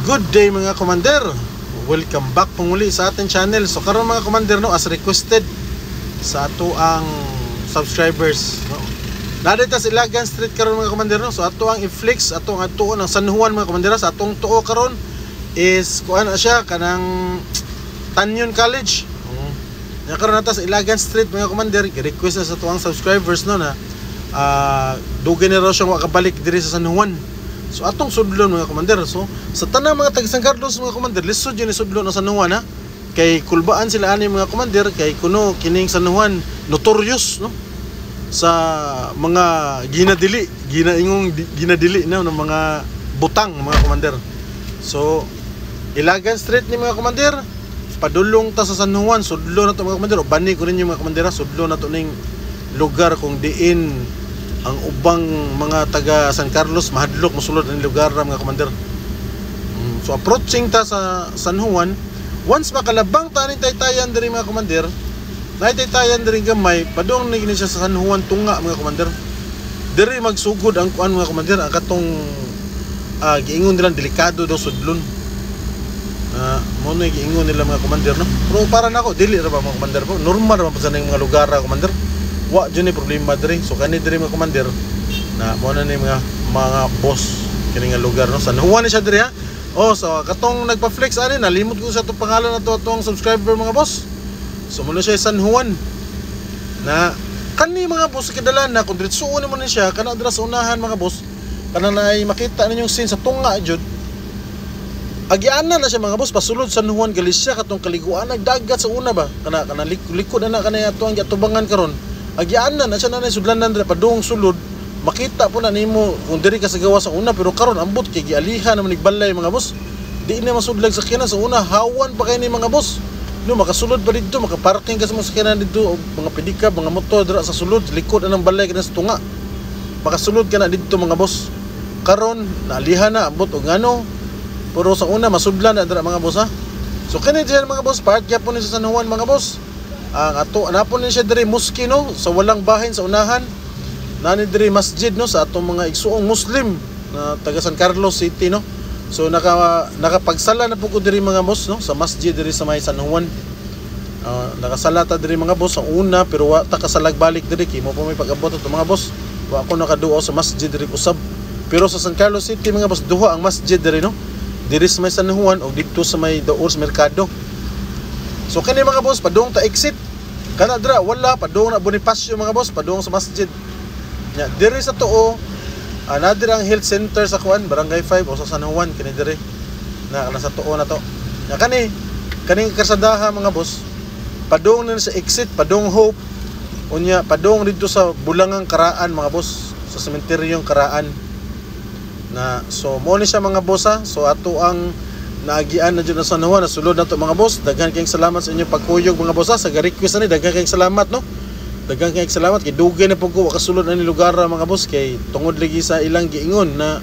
Good day mga commander. Welcome back po muli sa ating channel. So karon mga commander no, as requested sa ato ang subscribers no. Nadita sa Ilagan Street karon mga commander no. So ato ang i-flex ato ang tuo ng San Juan mga commander. Sa atong tuo karon is kuan na siya kanang Tanyon College. Ya karon nata sa Ilagan Street mga commander. Request na sa ato ang subscribers no na dugay na raw siyang makabalik diri sa San Juan. So atong sudlon mga commander. So sa tanang mga taga San Carlos mga commander, lisod yun sudlon ng San Juan ha. Kay kulbaan sila ani mga commander, kay kuno kining San Juan notorious no sa mga ginadili no ng mga butang mga commander. So Ilagan Street ni mga commander, padulong ta sa San Juan, sudlo na to mga commander. O bani ko rin yung mga commander, sudlo na to ning lugar kung diin ang ubang mga taga San Carlos mahadlok mosulod ang lugar mga commander. So approaching ta sa San Juan, once makalabang ta ni taytayan diri mga commander, na taytayan diri gamay padung ni siya sa San Juan tunga mga commander. Diri magsugod ang kuan mga commander, ang katong giingon nila delikado daw sudlon. Mo na giingon nila mga commander no. Pero para nako dili ra ba mga commander po, normal ra pa sa ning mga lugar commander. Wa dyan ni problema diri. So kani diri mga commander na mo na ni mga boss kini nga lugar no. San Juan ni siya diri ha. Oh, so katong nagpa-flex ani, nalimot ko sa to pangalan na to atong subscriber mga boss. So muna siya San Juan. Na kani mga boss kadalan na kung diretsuon mo ni siya kana dira sa unahan mga boss. Kana na makita ninyong scene sa tunga jud. Agiana na siya mga boss, pasulod San Juan Galicia katong kaliguan nagdagat sa una ba. Kana likod na kana ato ang gatubangan karon. Agiana na siya na sudlanan dira padung sulod, makita po na nimo kung diri ka sa gawa sa una, pero karon ambot kay gialihan naman igbalay mga boss. Di na masudlag sa sakyanan sa una, hawan pa kay ni mga boss. No makasulod pa didto, makaparking ka sa mga sakyanan didto, mga pedika, mga motor dira sa sulod, likod anang balay kana sa tunga. Makasulod ka na didto mga boss. Karon naalihan na ambot og ngano, pero sa una masudlan na dira mga boss ha. So kani diyan mga boss, part gyapon ni sa San Juan mga boss. Ang ato anapon ni siya diri mosque no, sa walang bahin sa unahan. Nani diri masjid no sa atong mga igsuong Muslim na taga San Carlos City no. So nakapagsala na pud ko diri mga boss no sa masjid diri sa may San Juan. Nakasala ta diri mga boss sa una, pero wa ta kasalag balik diri kay mo pa may pag-abot ato mga boss. Wa ako nakaduo sa masjid diri usab. Pero sa San Carlos City mga boss, duha ang masjid diri no. Diri sa may San Juan o dito sa may Daos Mercado. So kani mga boss, padung ta exit. Kana dira wala padung na Bonifacio mga boss, padung sa masjid. Nya diri sa tuo, nadir ang health center sa kuan, Barangay 5 o sa San Juan kani diri. Na sa tuo na to. Nya kaning karsadaha mga boss, padung na sa exit, padung Hope. Unya padung dito sa Bulangang Karaan mga boss, sa sementeryong Karaan. Na so mo ni siya mga boss ha. So ato ang naagian na dyan na San Juan, nasulod na to mga boss. Daghan kayong salamat sa inyong pagkuyog mga boss ha. Sa request na ni, daghan kayong salamat no. Daghan kayong salamat, kay dugay na po ko kasulod na ni lugar mga boss. Kay tungod lagi sa ilang giingon na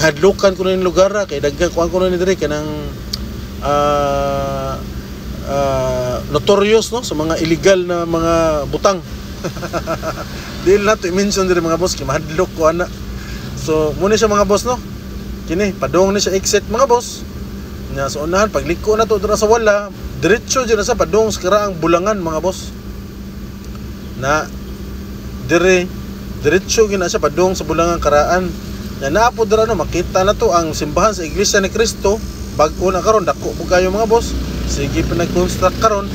kahadlukan ko na ni lugar, kay daghan kuan ko na ni diri kanang notorious no sa mga illegal na mga butang. Dili na to i-mention diri mga boss, kay mahadlok ko ana. So muna siya mga boss no. Kini padung ni siya exit mga boss. Nya sa unahan pagliko na to dira sa wala, diretso dyan na sa padung sa karaang Bulangan mga boss. Na diretso gina siya padung sa Bulangang Karaan. Nya naapo dira no, makita na to ang simbahan sa Iglesia ni Cristo. Bag-o na karon, dako po kayo mga boss. Sige pinag-construct karon.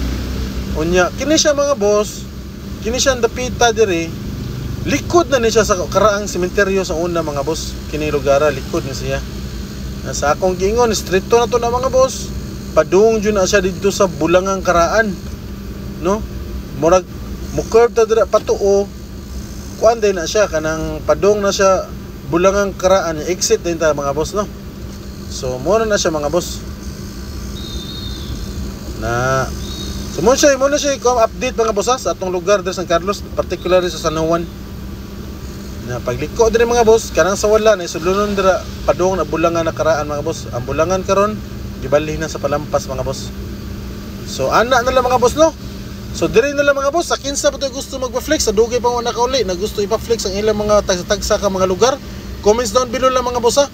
Unya kini siya mga boss, kini siya dapita diri. Likod na ni siya sa karaang sementeryo sa una mga boss. Kini lugar likod ni siya. Sa akong giingon, strito na to na mga boss. Padung dyan na siya dito sa Bulangang Karaan no. Murag curve ta dira patuo. Kuan din na siya kanang padung na siya Bulangang Karaan, exit din ta mga boss no. So mo na siya mga boss. Na so mo na siya update mga boss ha, sa atong lugar diri sa San Carlos, particularly sa San Juan. Na pagliko diri mga boss, kanang sa wala na isudlonon dira padung na Bulangan na Karaan mga boss. Ang Bulangan karon gibalhin na sa Palampas mga boss. So ana na lang mga boss no. So diri na lang mga boss, sa kinsa pa to gusto magpa-flex, sa dugay pa mo nakauli na gusto ipa-flex ang ilang mga tagsa ka mga lugar, comments down below lang mga boss ha.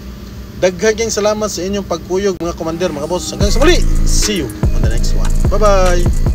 Daghang salamat sa inyong pagkuyog mga commander, mga boss. Hanggang sa muli. See you on the next one. Bye-bye.